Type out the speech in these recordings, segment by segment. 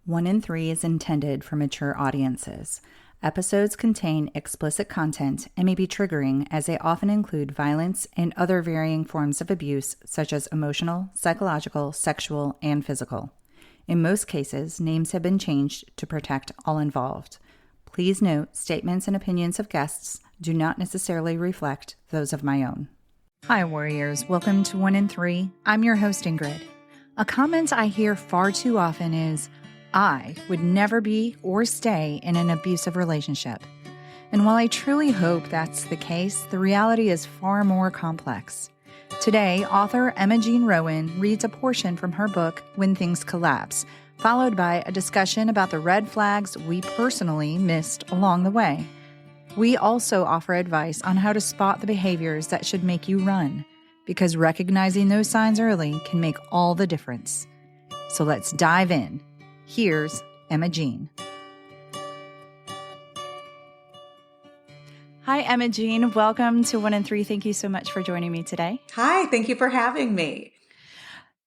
One in Three is intended for mature audiences. Episodes contain explicit content and may be triggering as they often include violence and other varying forms of abuse such as emotional, psychological, sexual, and physical. In most cases, names have been changed to protect all involved. Please note, statements and opinions of guests do not necessarily reflect those of my own. Hi, warriors. Welcome to One in Three. I'm your host, Ingrid. A comment I hear far too often is, I would never be or stay in an abusive relationship. And while I truly hope that's the case, the reality is far more complex. Today, author Jean Rowin reads a portion from her book, When Things Collapse, followed by a discussion about the red flags we personally missed along the way. We also offer advice on how to spot the behaviors that should make you run, because recognizing those signs early can make all the difference. So let's dive in. Here's Jean. Hi, Jean. Welcome to One in Three. Thank you so much for joining me today. Hi, thank you for having me.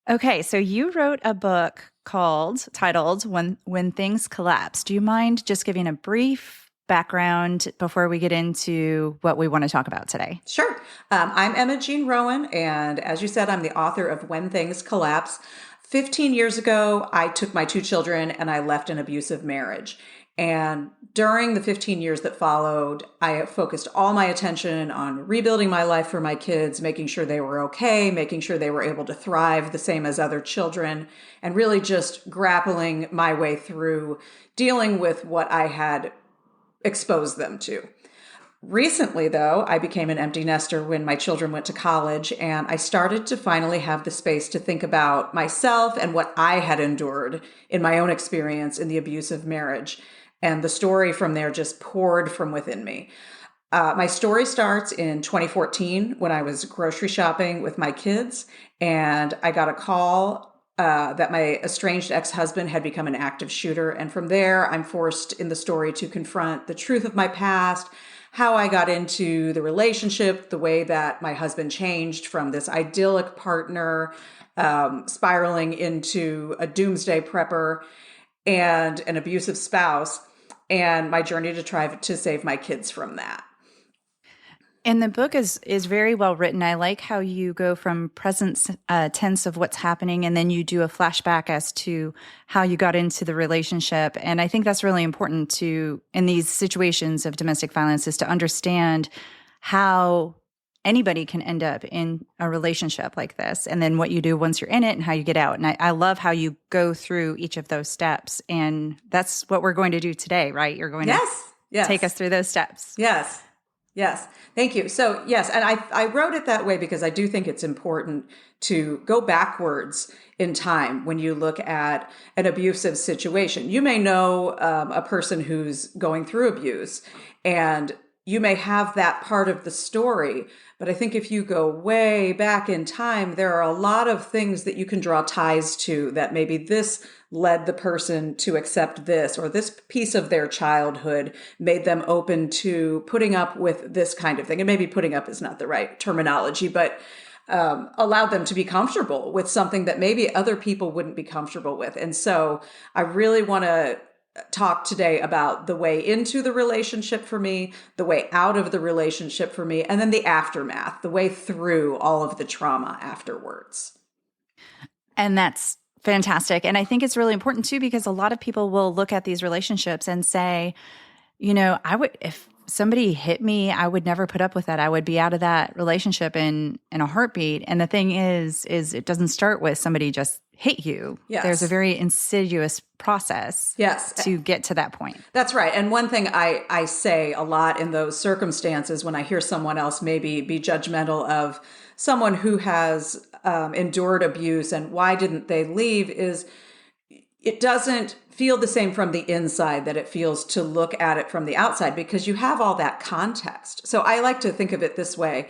Okay, so you wrote a book titled When Things Collapse. Do you mind just giving a brief background before we get into what we want to talk about today? Sure. I'm Jean Rowin, and as you said, I'm the author of When Things Collapse. 15 years ago, I took my two children and I left an abusive marriage. And during the 15 years that followed, I focused all my attention on rebuilding my life for my kids, making sure they were okay, making sure they were able to thrive the same as other children, and really just grappling my way through dealing with what I had exposed them to. Recently, though, I became an empty nester when my children went to college, and I started to finally have the space to think about myself and what I had endured in my own experience in the abusive marriage. And the story from there just poured from within me. My story starts in 2014 when I was grocery shopping with my kids, and I got a call that my estranged ex-husband had become an active shooter. And from there, I'm forced in the story to confront the truth of my past, how I got into the relationship, the way that my husband changed from this idyllic partner, spiraling into a doomsday prepper and an abusive spouse, and my journey to try to save my kids from that. And the book is very well written. I like how you go from present tense of what's happening, and then you do a flashback as to how you got into the relationship. And I think that's really important to, in these situations of domestic violence, is to understand how anybody can end up in a relationship like this, and then what you do once you're in it and how you get out. And I love how you go through each of those steps. And that's what we're going to do today, right? You're going to take us through those steps. Yes. Thank you. So yes, and I wrote it that way because I do think it's important to go backwards in time when you look at an abusive situation. You may know a person who's going through abuse, and you may have that part of the story, but I think if you go way back in time, there are a lot of things that you can draw ties to, that maybe this led the person to accept this, or this piece of their childhood made them open to putting up with this kind of thing. And maybe putting up is not the right terminology, but allowed them to be comfortable with something that maybe other people wouldn't be comfortable with. And so I really want to talk today about the way into the relationship for me, the way out of the relationship for me, and then the aftermath, the way through all of the trauma afterwards. And that's fantastic. And I think it's really important too, because a lot of people will look at these relationships and say, if somebody hit me, I would never put up with that. I would be out of that relationship in a heartbeat. And the thing is it doesn't start with somebody just hit you. Yes. There's a very insidious process to get to that point. That's right. And one thing I say a lot in those circumstances when I hear someone else maybe be judgmental of someone who has endured abuse and why didn't they leave is it doesn't feel the same from the inside that it feels to look at it from the outside, because you have all that context. So I like to think of it this way.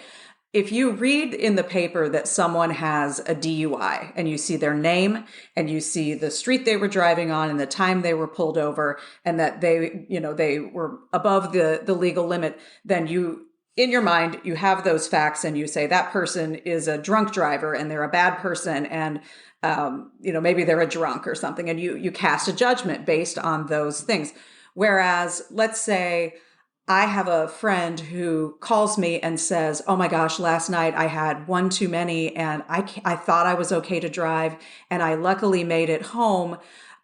If you read in the paper that someone has a DUI and you see their name and you see the street they were driving on and the time they were pulled over and that they were above the legal limit, then you in your mind, you have those facts and you say that person is a drunk driver and they're a bad person and maybe they're a drunk or something, and you cast a judgment based on those things. Whereas, let's say I have a friend who calls me and says, "Oh my gosh, last night I had one too many and I thought I was okay to drive and I luckily made it home,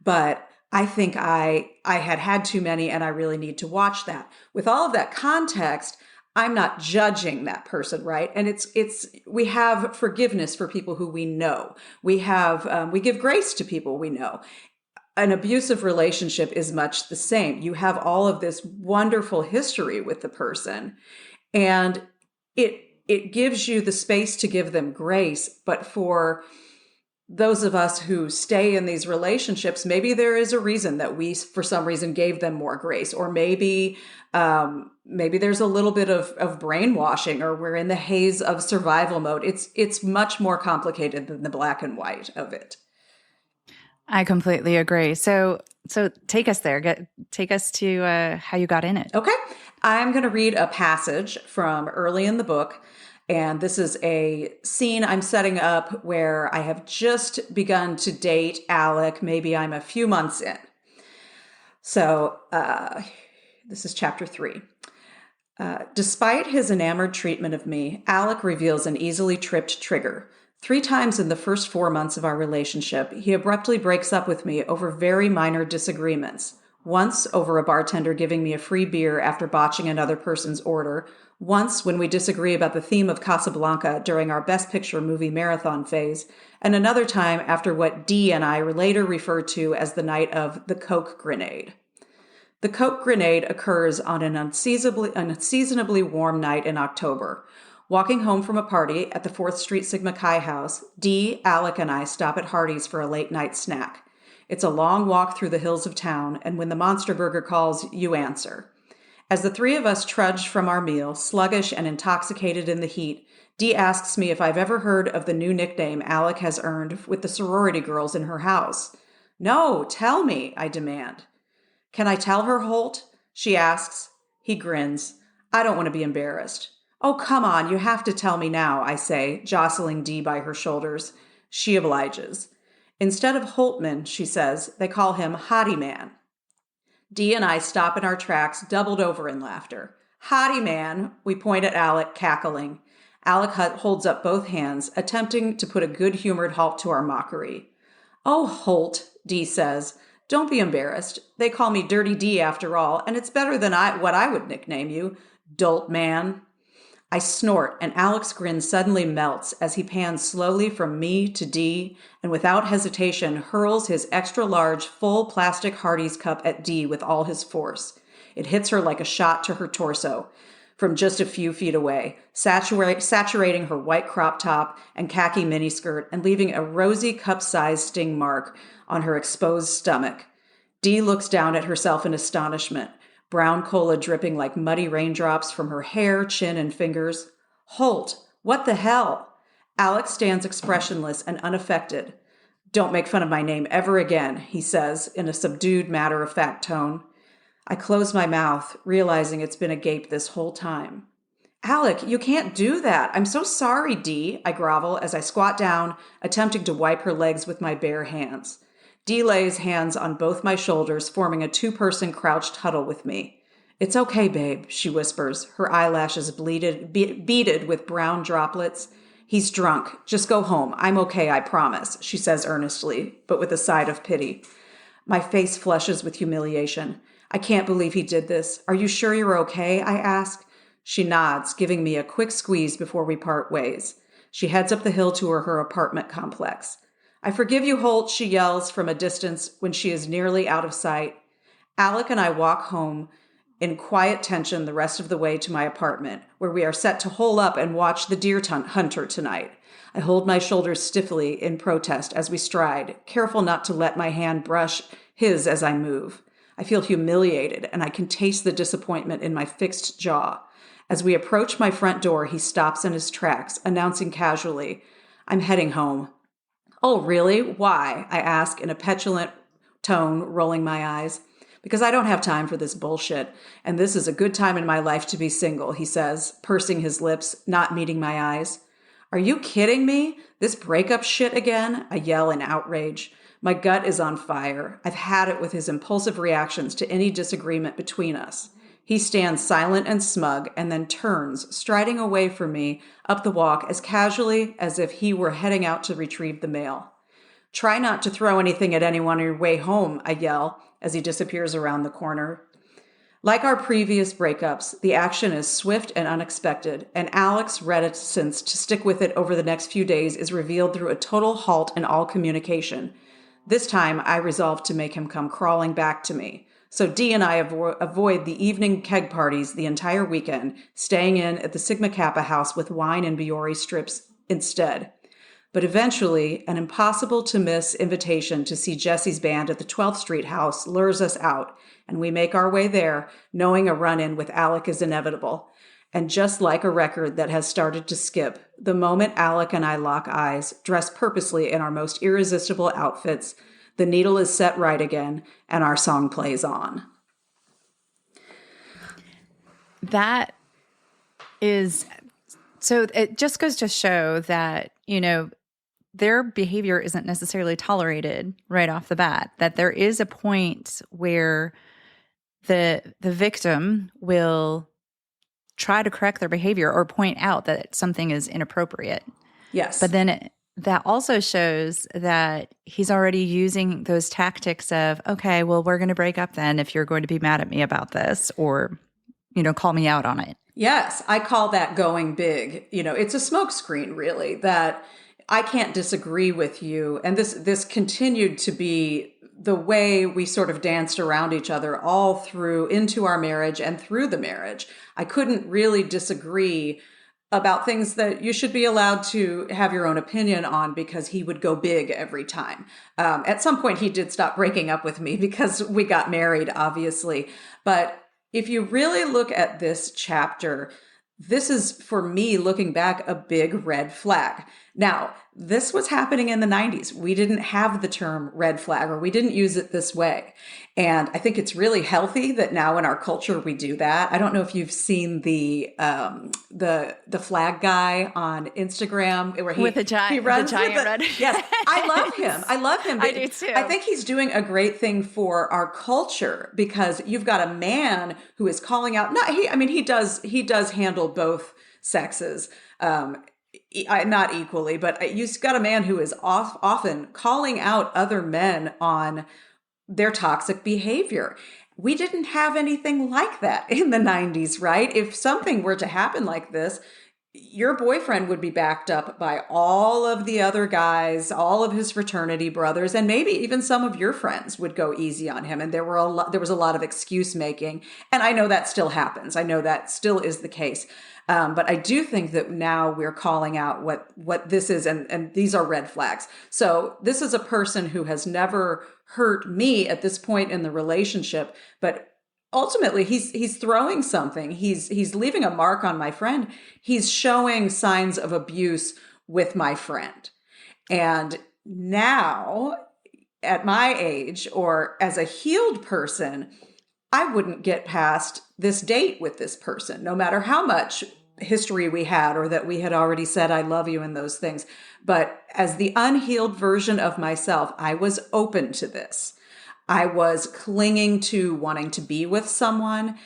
but I think I had too many and I really need to watch that." With all of that context, I'm not judging that person, right? And we have forgiveness for people who we know. We give grace to people we know. An abusive relationship is much the same. You have all of this wonderful history with the person, and it gives you the space to give them grace. But for those of us who stay in these relationships, maybe there is a reason that we, for some reason, gave them more grace, or maybe there's a little bit of brainwashing, or we're in the haze of survival mode. It's much more complicated than the black and white of it. I completely agree. So take us there. Take us to how you got in it. Okay. I'm going to read a passage from early in the book. And this is a scene I'm setting up where I have just begun to date Alec. Maybe I'm a few months in. So this is chapter 3. Despite his enamored treatment of me, Alec reveals an easily tripped trigger. 3 times in the first 4 months of our relationship, he abruptly breaks up with me over very minor disagreements. Once over a bartender giving me a free beer after botching another person's order. Once when we disagree about the theme of Casablanca during our Best Picture movie marathon phase. And another time after what Dee and I later referred to as the night of the Coke grenade. The Coke grenade occurs on an unseasonably warm night in October. Walking home from a party at the 4th Street Sigma Chi house, Dee, Alec, and I stop at Hardee's for a late-night snack. It's a long walk through the hills of town, and when the Monster Burger calls, you answer. As the 3 of us trudge from our meal, sluggish and intoxicated in the heat, Dee asks me if I've ever heard of the new nickname Alec has earned with the sorority girls in her house. "No, tell me," I demand. "Can I tell her, Holt?" she asks. He grins. "I don't want to be embarrassed." "Oh, come on, you have to tell me now," I say, jostling Dee by her shoulders. She obliges. "Instead of Holtman," she says, "they call him Hottie Man." Dee and I stop in our tracks, doubled over in laughter. "Hottie Man," we point at Alec, cackling. Alec holds up both hands, attempting to put a good-humored halt to our mockery. "Oh, Holt," Dee says, "don't be embarrassed. They call me Dirty Dee after all, and it's better than what I would nickname you. Dolt man." I snort, and Alec's grin suddenly melts as he pans slowly from me to Dee and without hesitation hurls his extra-large, full plastic Hardee's cup at Dee with all his force. It hits her like a shot to her torso from just a few feet away, saturating her white crop top and khaki miniskirt and leaving a rosy cup-sized sting mark on her exposed stomach. Dee looks down at herself in astonishment, brown cola dripping like muddy raindrops from her hair, chin, and fingers. "Holt, what the hell?" Alex stands expressionless and unaffected. "Don't make fun of my name ever again," he says in a subdued, matter-of-fact tone. I close my mouth, realizing it's been agape this whole time. "Alec, you can't do that. I'm so sorry, Dee," I grovel as I squat down, attempting to wipe her legs with my bare hands. Dee lays hands on both my shoulders, forming a 2-person crouched huddle with me. "It's okay, babe," she whispers, her eyelashes beaded with brown droplets. "He's drunk. Just go home. I'm okay, I promise," she says earnestly, but with a side of pity. My face flushes with humiliation. "I can't believe he did this. Are you sure you're okay?" I ask. She nods, giving me a quick squeeze before we part ways. She heads up the hill to her apartment complex. "I forgive you, Holt," she yells from a distance when she is nearly out of sight. Alec and I walk home in quiet tension the rest of the way to my apartment, where we are set to hole up and watch the deer hunter tonight. I hold my shoulders stiffly in protest as we stride, careful not to let my hand brush his as I move. I feel humiliated, and I can taste the disappointment in my fixed jaw. As we approach my front door, he stops in his tracks, announcing casually, "I'm heading home." "Oh, really? Why?" I ask in a petulant tone, rolling my eyes. because I don't have time for this bullshit. And this is a good time in my life to be single, he says, pursing his lips, not meeting my eyes. Are you kidding me? This breakup shit again? I yell in outrage. My gut is on fire. I've had it with his impulsive reactions to any disagreement between us. He stands silent and smug and then turns, striding away from me up the walk as casually as if he were heading out to retrieve the mail. Try not to throw anything at anyone on your way home, I yell as he disappears around the corner. Like our previous breakups, the action is swift and unexpected, and Alex's reticence to stick with it over the next few days is revealed through a total halt in all communication. This time, I resolve to make him come crawling back to me. So Dee and I avoid the evening keg parties the entire weekend, staying in at the Sigma Kappa house with wine and Biore strips instead. But eventually, an impossible-to-miss invitation to see Jesse's band at the 12th Street house lures us out, and we make our way there, knowing a run-in with Alec is inevitable. And just like a record that has started to skip, the moment Alec and I lock eyes, dressed purposely in our most irresistible outfits, the needle is set right again, and our song plays on. That is, so it just goes to show that, their behavior isn't necessarily tolerated right off the bat, that there is a point where the victim will try to correct their behavior or point out that something is inappropriate. Yes. But then that also shows that he's already using those tactics of, okay, well, we're going to break up then if you're going to be mad at me about this, or, call me out on it. Yes, I call that going big. It's a smokescreen, really, that I can't disagree with you. And this continued to be the way we sort of danced around each other all through into our marriage and through the marriage. I couldn't really disagree about things that you should be allowed to have your own opinion on, because he would go big every time. At some point, he did stop breaking up with me because we got married, obviously. But if you really look at this chapter, this is, for me, looking back, a big red flag. Now, this was happening in the 90s. We didn't have the term red flag, or we didn't use it this way. And I think it's really healthy that now in our culture we do that. I don't know if you've seen the flag guy on Instagram where with the giant red. Yes, I love him. I love him. I do too. I think he's doing a great thing for our culture, because you've got a man who is calling out. He does handle both sexes. Not equally, but you've got a man who is often calling out other men on their toxic behavior. We didn't have anything like that in the 90s, right? If something were to happen like this, your boyfriend would be backed up by all of the other guys, all of his fraternity brothers, and maybe even some of your friends would go easy on him. And there was a lot of excuse making. And I know that still happens. I know that still is the case. But I do think that now we're calling out what this is, and these are red flags. So this is a person who has never hurt me at this point in the relationship, but ultimately he's throwing something. He's leaving a mark on my friend. He's showing signs of abuse with my friend. And now, at my age, or as a healed person, I wouldn't get past this date with this person, no matter how much history we had, or that we had already said, I love you and those things. But as the unhealed version of myself, I was open to this. I was clinging to wanting to be with someone.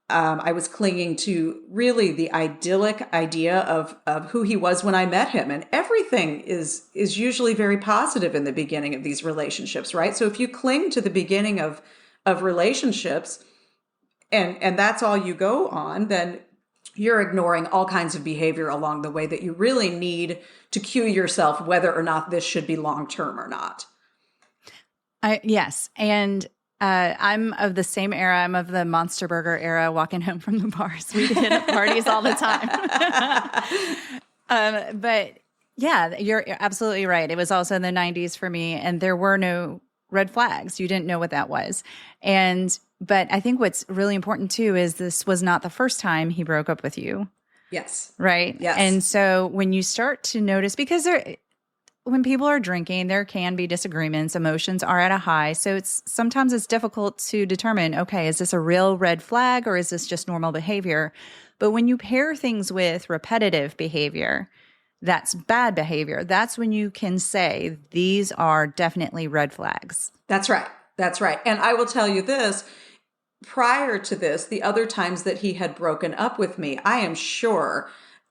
I was clinging to really the idyllic idea of who he was when I met him. And everything is usually very positive in the beginning of these relationships, right? So if you cling to the beginning of relationships, and that's all you go on, then you're ignoring all kinds of behavior along the way that you really need to cue yourself whether or not this should be long-term or not. Yes. And I'm of the same era. I'm of the Monster Burger era, walking home from the bars. We did at parties all the time. But yeah, you're absolutely right. It was also in the 90s for me, and there were no red flags. You didn't know what that was. But I think what's really important too is this was not the first time he broke up with you. Yes. Right? Yes. And so when you start to notice, because when people are drinking, there can be disagreements. Emotions are at a high. So sometimes it's difficult to determine, okay, is this a real red flag or is this just normal behavior? But when you pair things with repetitive behavior, that's bad behavior. That's when you can say these are definitely red flags. That's right. That's right. And I will tell you this, prior to this, the other times that he had broken up with me, I am sure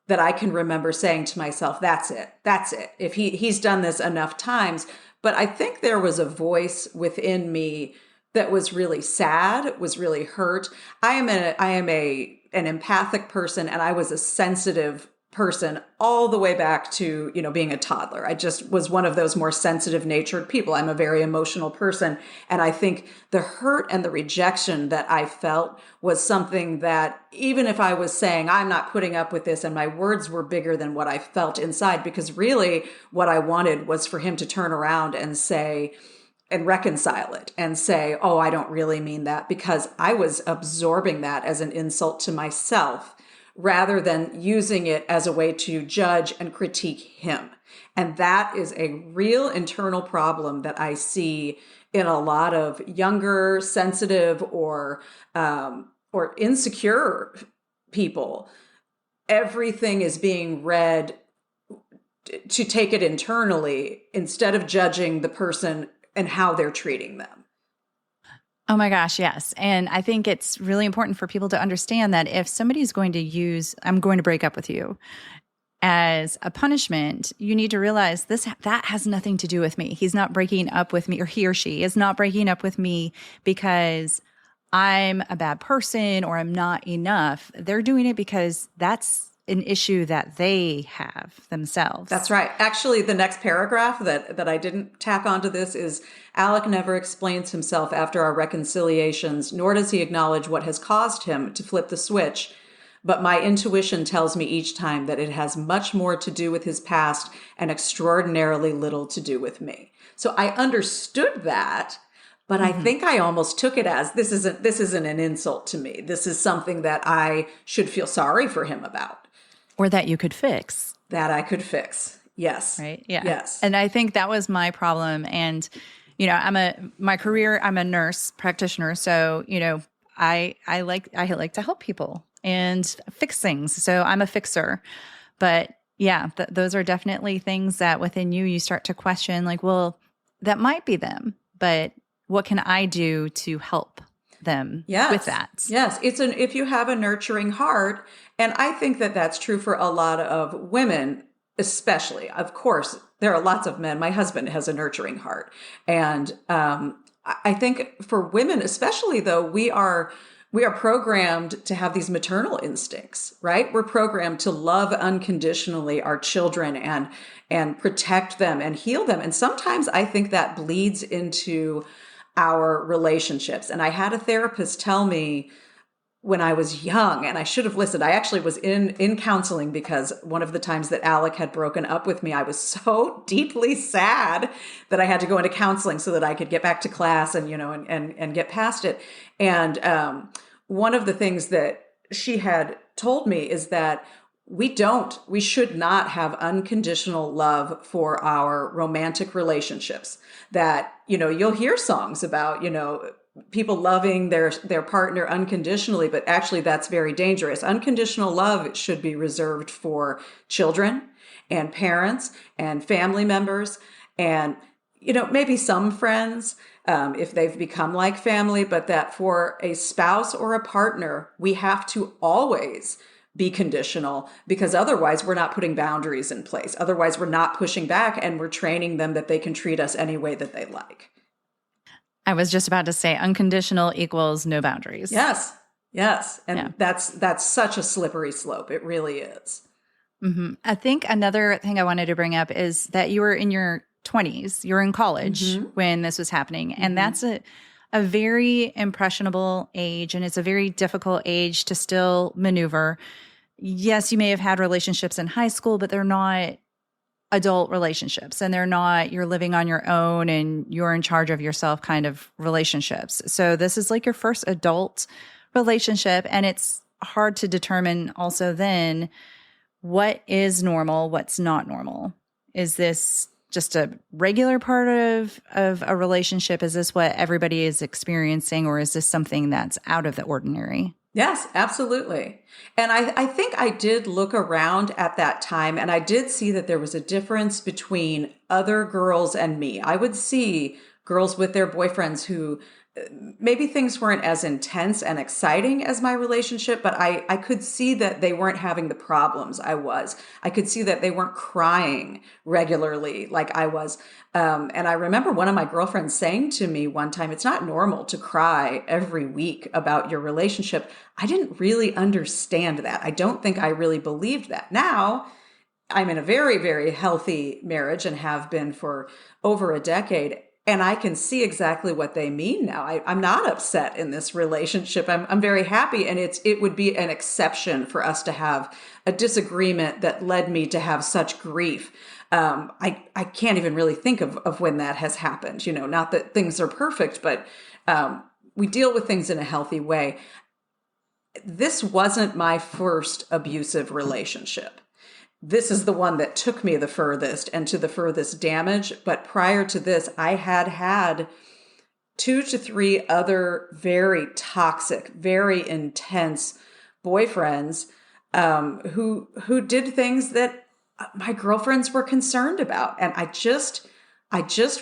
that I can remember saying to myself, that's it. That's it. If he's done this enough times. But I think there was a voice within me that was really sad, was really hurt. I am an empathic person, and I was a sensitive person all the way back to, being a toddler. I just was one of those more sensitive natured people. I'm a very emotional person. And I think the hurt and the rejection that I felt was something that, even if I was saying, I'm not putting up with this, and my words were bigger than what I felt inside, because really what I wanted was for him to turn around and say, and reconcile it and say, oh, I don't really mean that, because I was absorbing that as an insult to myself, rather than using it as a way to judge and critique him. And that is a real internal problem that I see in a lot of younger, sensitive, or insecure people. Everything is being read to take it internally instead of judging the person and how they're treating them. Oh my gosh, yes. And I think it's really important for people to understand that if somebody's going to use, I'm going to break up with you as a punishment, you need to realize that has nothing to do with me. He's not breaking up with me, or he or she is not breaking up with me because I'm a bad person or I'm not enough. They're doing it because that's an issue that they have themselves. That's right. Actually, the next paragraph that I didn't tack onto this is, Alec never explains himself after our reconciliations, nor does he acknowledge what has caused him to flip the switch. But my intuition tells me each time that it has much more to do with his past and extraordinarily little to do with me. So I understood that, but I think I almost took it as, this isn't an insult to me. This is something that I should feel sorry for him about. Or that you could fix. That I could fix. Yes. Right. Yeah. Yes. And I think that was my problem. And, I'm a nurse practitioner. So, I like to help people and fix things. So I'm a fixer. But yeah, those are definitely things that within you start to question, like, well, that might be them, but what can I do to help them with that? Yes. If you have a nurturing heart, and I think that that's true for a lot of women, especially. Of course, there are lots of men. My husband has a nurturing heart. And I think for women, especially though, we are programmed to have these maternal instincts, right? We're programmed to love unconditionally our children and protect them and heal them. And sometimes I think that bleeds into our relationships. And I had a therapist tell me when I was young, and I should have listened. I actually was in counseling because one of the times that Alec had broken up with me, I was so deeply sad that I had to go into counseling so that I could get back to class and, and get past it. And one of the things that she had told me is that we should not have unconditional love for our romantic relationships. That, you'll hear songs about, people loving their partner unconditionally, but actually that's very dangerous. Unconditional love should be reserved for children and parents and family members and, maybe some friends, if they've become like family, but that for a spouse or a partner, we have to always be conditional, because otherwise we're not putting boundaries in place. Otherwise we're not pushing back, and we're training them that they can treat us any way that they like. I was just about to say unconditional equals no boundaries. Yes. And that's such a slippery slope. It really is. Mm-hmm. I think another thing I wanted to bring up is that you were in your 20s, you're in college when this was happening. And that's a very impressionable age, and it's a very difficult age to still maneuver. Yes, you may have had relationships in high school, but they're not adult relationships, and they're not you're living on your own and you're in charge of yourself kind of relationships. So this is like your first adult relationship, and it's hard to determine also then what is normal, what's not normal. Is this just a regular part of a relationship? Is this what everybody is experiencing, or is this something that's out of the ordinary? Yes, absolutely. And I think I did look around at that time and I did see that there was a difference between other girls and me. I would see girls with their boyfriends who maybe things weren't as intense and exciting as my relationship, but I could see that they weren't having the problems I was. I could see that they weren't crying regularly like I was. And I remember one of my girlfriends saying to me one time, it's not normal to cry every week about your relationship. I didn't really understand that. I don't think I really believed that. Now, I'm in a very, very healthy marriage and have been for over a decade. And I can see exactly what they mean now. I'm not upset in this relationship. I'm very happy. And it would be an exception for us to have a disagreement that led me to have such grief. I can't even really think of when that has happened. Not that things are perfect, but we deal with things in a healthy way. This wasn't my first abusive relationship. This is the one that took me the furthest and to the furthest damage. But prior to this, I had 2 to 3 other very toxic, very intense boyfriends who did things that my girlfriends were concerned about. And I just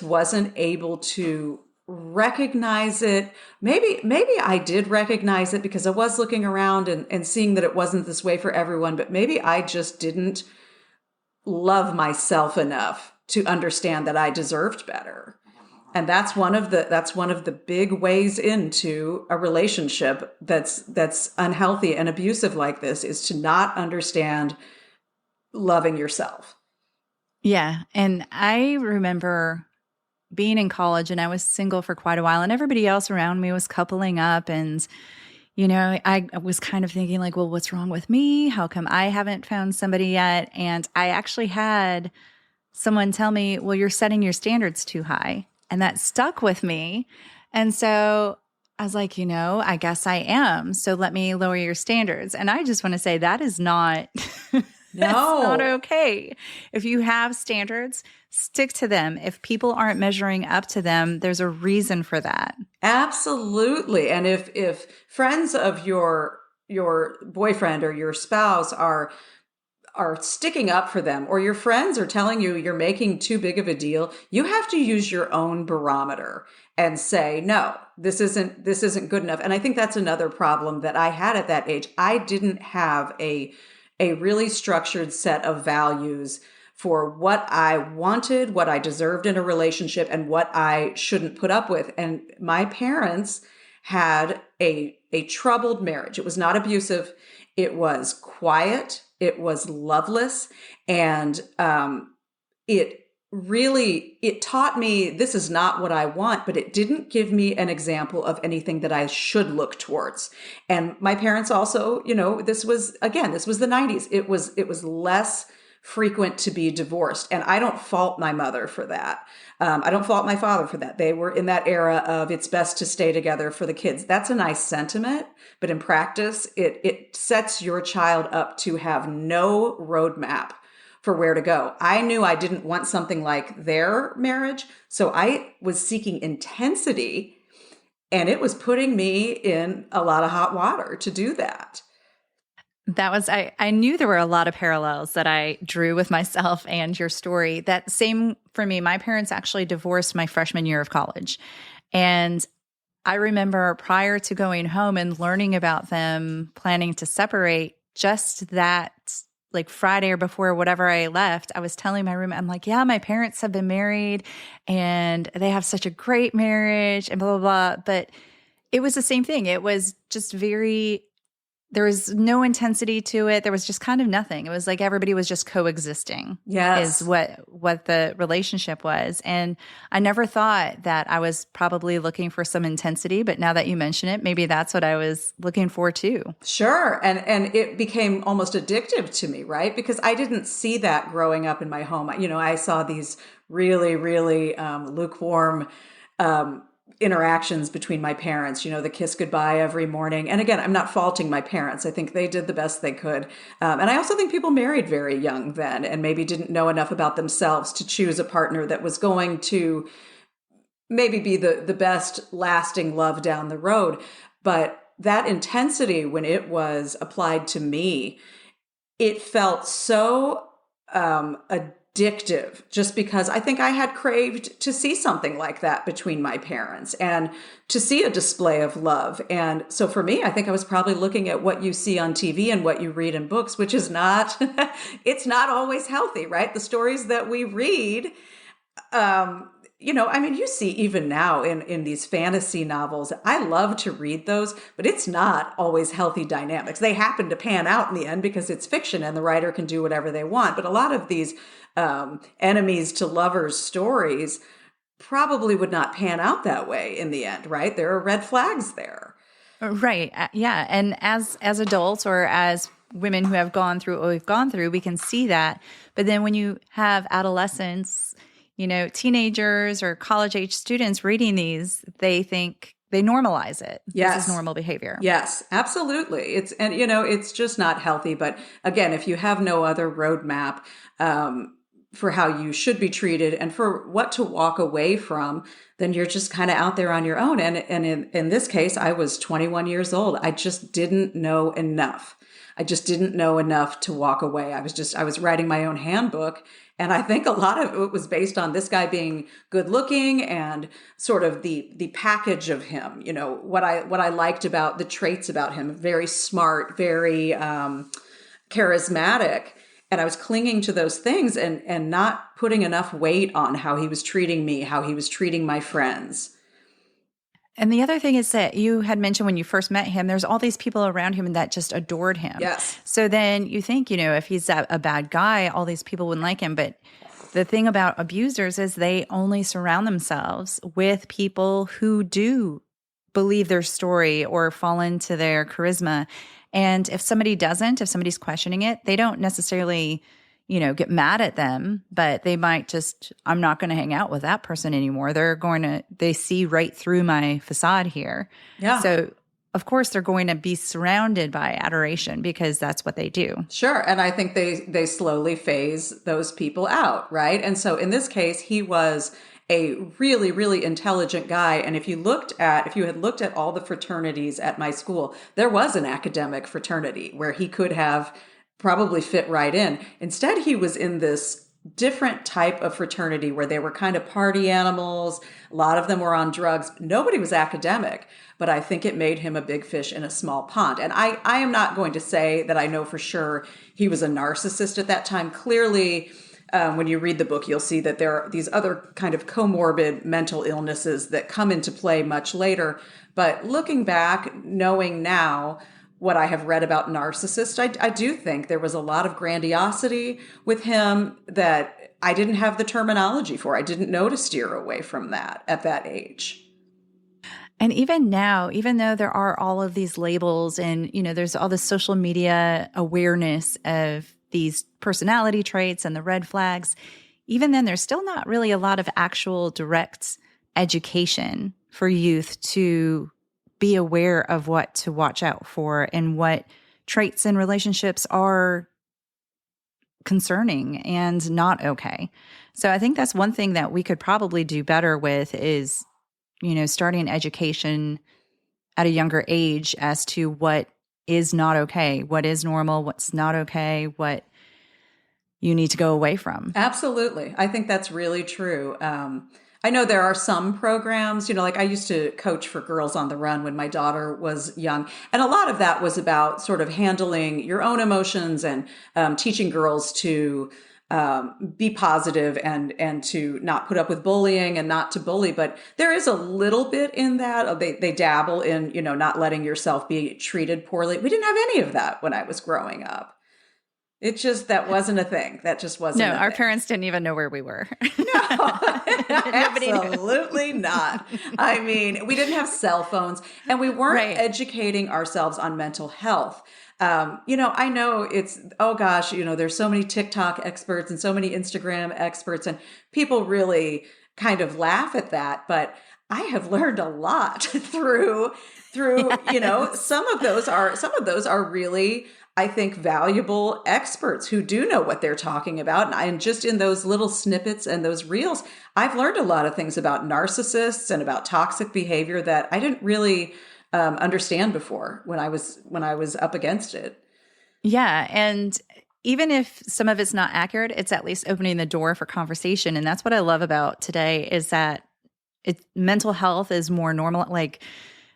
wasn't able to recognize it. Maybe I did recognize it because I was looking around and seeing that it wasn't this way for everyone, but maybe I just didn't love myself enough to understand that I deserved better. And that's one of the big ways into a relationship that's unhealthy and abusive like this, is to not understand loving yourself. Yeah. And I remember being in college, and I was single for quite a while, and everybody else around me was coupling up. And, I was kind of thinking like, well, what's wrong with me? How come I haven't found somebody yet? And I actually had someone tell me, well, you're setting your standards too high. And that stuck with me. And so I was like, I guess I am. So let me lower your standards. And I just want to say that is not, that's not No. okay. If you have standards, stick to them. If people aren't measuring up to them, there's a reason for that. Absolutely. And if friends of your boyfriend or your spouse are sticking up for them, or your friends are telling you you're making too big of a deal, you have to use your own barometer and say, no, this isn't good enough. And I think that's another problem that I had at that age. I didn't have a really structured set of values for what I wanted, what I deserved in a relationship, and what I shouldn't put up with. And my parents had a troubled marriage. It was not abusive. It was quiet. It was loveless. And it taught me this is not what I want, but it didn't give me an example of anything that I should look towards. And my parents also, this was the 90s. It was less frequent to be divorced. And I don't fault my mother for that. I don't fault my father for that. They were in that era of it's best to stay together for the kids. That's a nice sentiment, but in practice, it sets your child up to have no roadmap for where to go. I knew I didn't want something like their marriage, so I was seeking intensity, and it was putting me in a lot of hot water to do that. I knew there were a lot of parallels that I drew with myself and your story. That same for me. My parents actually divorced my freshman year of college. And I remember prior to going home and learning about them planning to separate, just that like Friday or before whatever I left, I was telling my roommate, I'm like, yeah, my parents have been married and they have such a great marriage and blah, blah, blah. But it was the same thing. It was just there was no intensity to it. There was just kind of nothing. It was like everybody was just coexisting. Yes. Is what the relationship was. And I never thought that I was probably looking for some intensity, but now that you mention it, maybe that's what I was looking for too. Sure. And it became almost addictive to me, right? Because I didn't see that growing up in my home. I saw these really, really lukewarm interactions between my parents, the kiss goodbye every morning. And again, I'm not faulting my parents. I think they did the best they could. And I also think people married very young then and maybe didn't know enough about themselves to choose a partner that was going to maybe be the best lasting love down the road. But that intensity, when it was applied to me, it felt so addictive, just because I think I had craved to see something like that between my parents and to see a display of love. And so for me, I think I was probably looking at what you see on TV and what you read in books, which is not, it's not always healthy, right? The stories that we read, you see even now in these fantasy novels, I love to read those, but it's not always healthy dynamics. They happen to pan out in the end because it's fiction and the writer can do whatever they want. But a lot of these enemies to lovers stories probably would not pan out that way in the end, right? There are red flags there. Right. Yeah. And as adults or as women who have gone through what we've gone through, we can see that. But then when you have adolescents, teenagers or college age students reading these, they think they normalize it. Yes. This is normal behavior. Yes, absolutely. It's just not healthy. But again, if you have no other roadmap for how you should be treated and for what to walk away from, then you're just kind of out there on your own. And in this case, I was 21 years old. I just didn't know enough. I just didn't know enough to walk away. I was writing my own handbook. And I think a lot of it was based on this guy being good looking and sort of the package of him, what I liked about the traits about him, very smart, very charismatic. And I was clinging to those things and not putting enough weight on how he was treating me, how he was treating my friends. And the other thing is that you had mentioned when you first met him, there's all these people around him that just adored him. Yes. So then you think, if he's a bad guy, all these people wouldn't like him. But the thing about abusers is they only surround themselves with people who do believe their story or fall into their charisma. And if somebody's questioning it, they don't necessarily get mad at them, but they might just, I'm not going to hang out with that person anymore. They see right through my facade here. Yeah. So of course they're going to be surrounded by adoration because that's what they do. Sure. And I think they slowly phase those people out. Right. And so in this case, he was a really, really intelligent guy. And if you had looked at all the fraternities at my school, there was an academic fraternity where he could have probably fit right in. Instead, he was in this different type of fraternity where they were kind of party animals. A lot of them were on drugs. Nobody was academic, but I think it made him a big fish in a small pond. And I am not going to say that I know for sure he was a narcissist at that time. Clearly, when you read the book, you'll see that there are these other kind of comorbid mental illnesses that come into play much later. But looking back, knowing now what I have read about narcissists, I do think there was a lot of grandiosity with him that I didn't have the terminology for. I didn't know to steer away from that at that age. And even now, even though there are all of these labels and, there's all this social media awareness of these personality traits and the red flags, even then there's still not really a lot of actual direct education for youth to be aware of what to watch out for and what traits in relationships are concerning and not okay. So I think that's one thing that we could probably do better with is, starting education at a younger age as to what is not okay, what is normal, what's not okay, what you need to go away from. Absolutely. I think that's really true. I know there are some programs, like I used to coach for Girls on the Run when my daughter was young. And a lot of that was about sort of handling your own emotions and teaching girls to be positive and to not put up with bullying and not to bully. But there is a little bit in that. They dabble in, not letting yourself be treated poorly. We didn't have any of that when I was growing up. That wasn't a thing. That just wasn't a thing. No, our parents didn't even know where we were. No, absolutely not. I mean, we didn't have cell phones and we weren't educating ourselves on mental health. I know it's, oh gosh, there's so many TikTok experts and so many Instagram experts and people really kind of laugh at that. But I have learned a lot through, Yes. some of those are really, I think, valuable experts who do know what they're talking about. And just in those little snippets and those reels, I've learned a lot of things about narcissists and about toxic behavior that I didn't really understand before when I was up against it. Yeah. And even if some of it's not accurate, it's at least opening the door for conversation. And that's what I love about today is that mental health is more normal. Like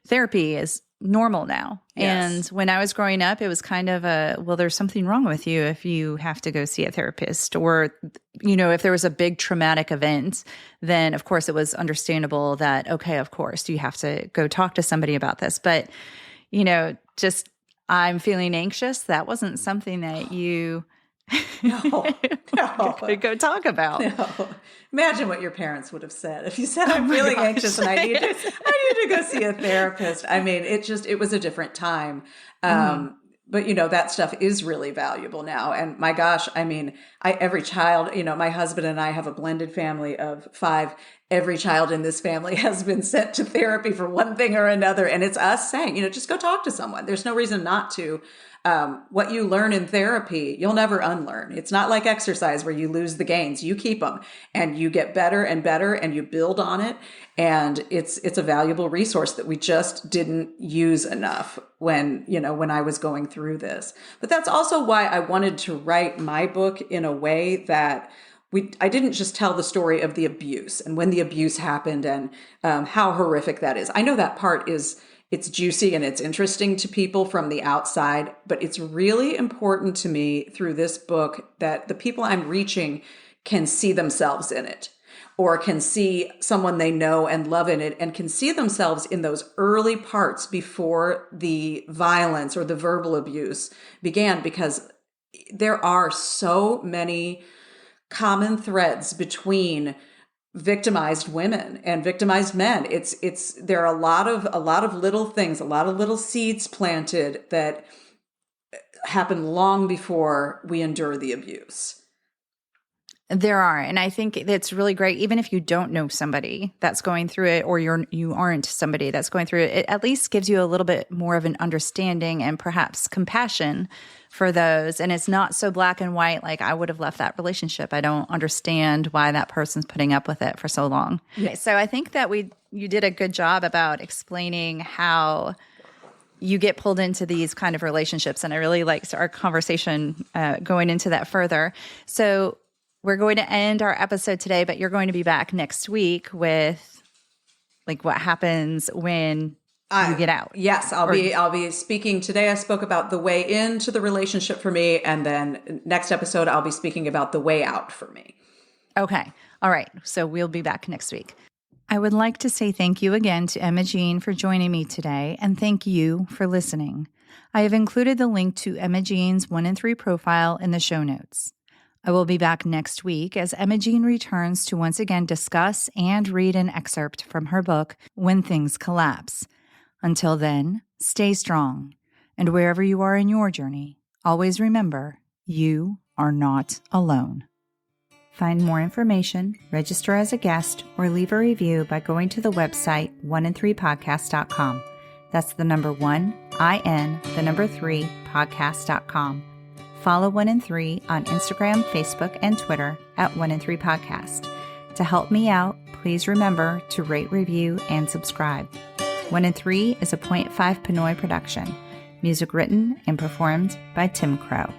therapy is normal now. Yes. And when I was growing up, it was kind of well, there's something wrong with you if you have to go see a therapist. Or, if there was a big traumatic event, then of course it was understandable that, okay, of course you have to go talk to somebody about this. But, just I'm feeling anxious. That wasn't something that you No, no. could go talk about. No. Imagine what your parents would have said if you said, I'm my feeling gosh. anxious and I need to go see a therapist. I mean, it was a different time. But that stuff is really valuable now. And my gosh, I mean, every child, my husband and I have a blended family of 5. Every child in this family has been sent to therapy for one thing or another. And it's us saying, just go talk to someone. There's no reason not to. What you learn in therapy, you'll never unlearn. It's not like exercise where you lose the gains. You keep them and you get better and better and you build on it. And it's a valuable resource that we just didn't use enough when I was going through this. But that's also why I wanted to write my book in a way that I didn't just tell the story of the abuse and when the abuse happened and how horrific that is. I know that part it's juicy and it's interesting to people from the outside, but it's really important to me through this book that the people I'm reaching can see themselves in it, or can see someone they know and love in it, and can see themselves in those early parts before the violence or the verbal abuse began, because there are so many common threads between victimized women and victimized men. There are a lot of little things, a lot of little seeds planted that happen long before we endure the abuse. There are. And I think it's really great, even if you don't know somebody that's going through it, or you aren't somebody that's going through it, it at least gives you a little bit more of an understanding and perhaps compassion for those. And it's not so black and white, like I would have left that relationship. I don't understand why that person's putting up with it for so long. Yeah. So I think that you did a good job about explaining how you get pulled into these kind of relationships. And I really liked our conversation going into that further. So we're going to end our episode today, but you're going to be back next week with like what happens when you get out. Yes, I'll be speaking today. I spoke about the way into the relationship for me, and then next episode I'll be speaking about the way out for me. Okay. All right. So we'll be back next week. I would like to say thank you again to Emma Jean for joining me today, and thank you for listening. I have included the link to Emma Jean's 1 in 3 profile in the show notes. I will be back next week as Emma Jean returns to once again discuss and read an excerpt from her book, When Things Collapse. Until then, stay strong, and wherever you are in your journey, always remember, you are not alone. Find more information, register as a guest, or leave a review by going to the website 1in3podcast.com. That's the number 1, IN, the number 3, podcast.com. Follow 1 in 3 on Instagram, Facebook, and Twitter at 1 in 3 Podcast. To help me out, please remember to rate, review, and subscribe. 1 in 3 is a .5 Pinoy production. Music written and performed by Tim Crow.